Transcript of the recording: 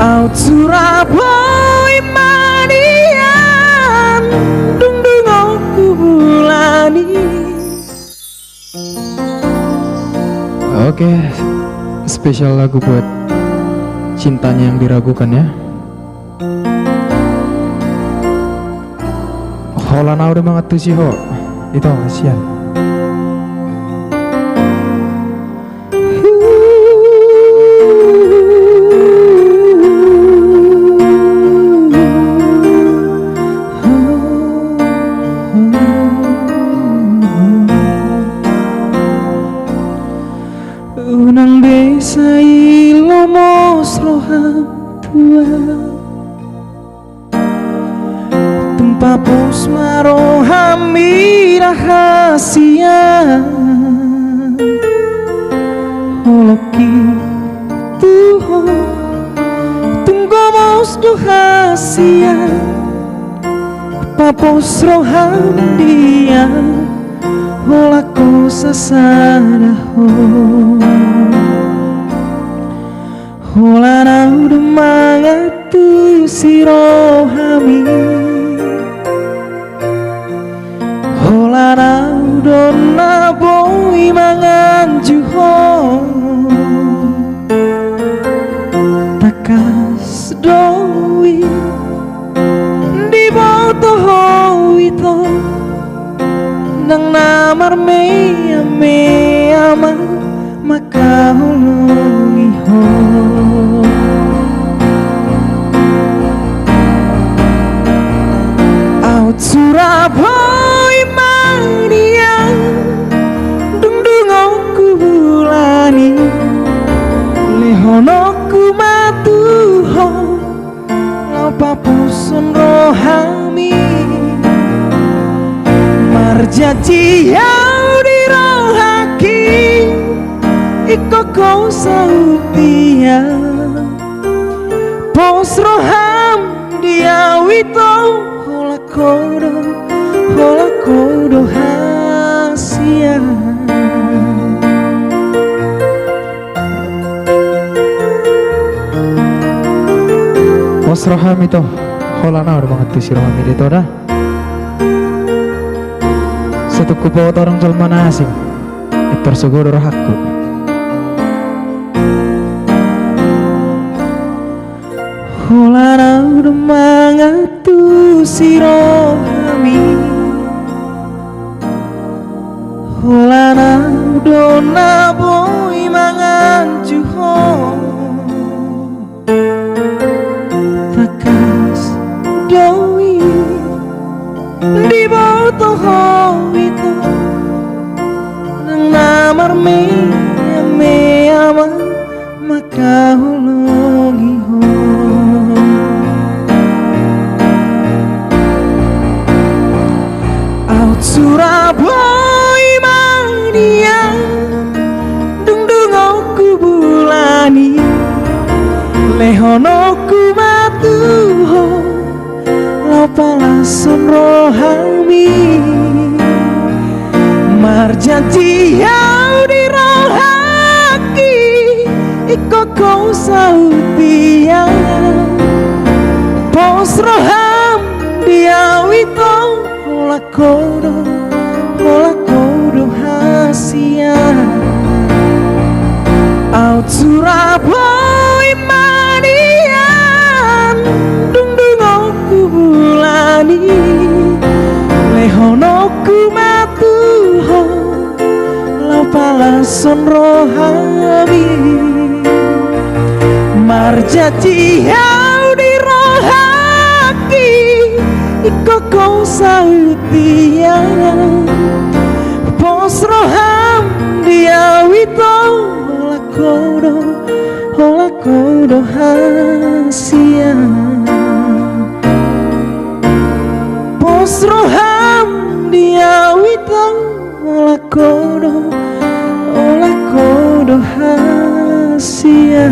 Out Surabaya manian dung dung aku bulani. Oke, spesial lagu buat cintanya yang diragukan ya. Holana udah banget tuh sih ho, itu kasihan. Unang desa ilomos roham tua tempapos marohami rahasia holoki tuho tunggomos dohasia papos roham dia holako sasadaho holana udah mangatu si rohami holana udah naboi mangan juho takas doi di botoho itu nang namar mea mea maka hulungi ho out Surabaya mania dung dung aku bulani lehonoku matuho lopa pusun rohami marjaji yau dirohaki iko kau sautia pos roham dia wito hola kodo hasia Pos roham itu holana udah banget tuh si roham itu dah. Satu kubawa orang jelma asing itu segoro rohaku. Holana udah mangatu si rohami holana udah naboi mangan juho takas doi di botoho itu nang namar mea mea maka hulungi ho out Surabaya mania dung dung aku bulani lehonoku matuho lopalason rohami marjanji yau dirohaki iko kau sautia pos roham dia wito hola kodo hasia out Surabaya manian dung dung aku bulani lehonoku matuho lopalason rohami marjaji yau dirohaki iko kau sautia pos roham dia wito hola kodo hasia pos roham dia wito hola kodo hasia.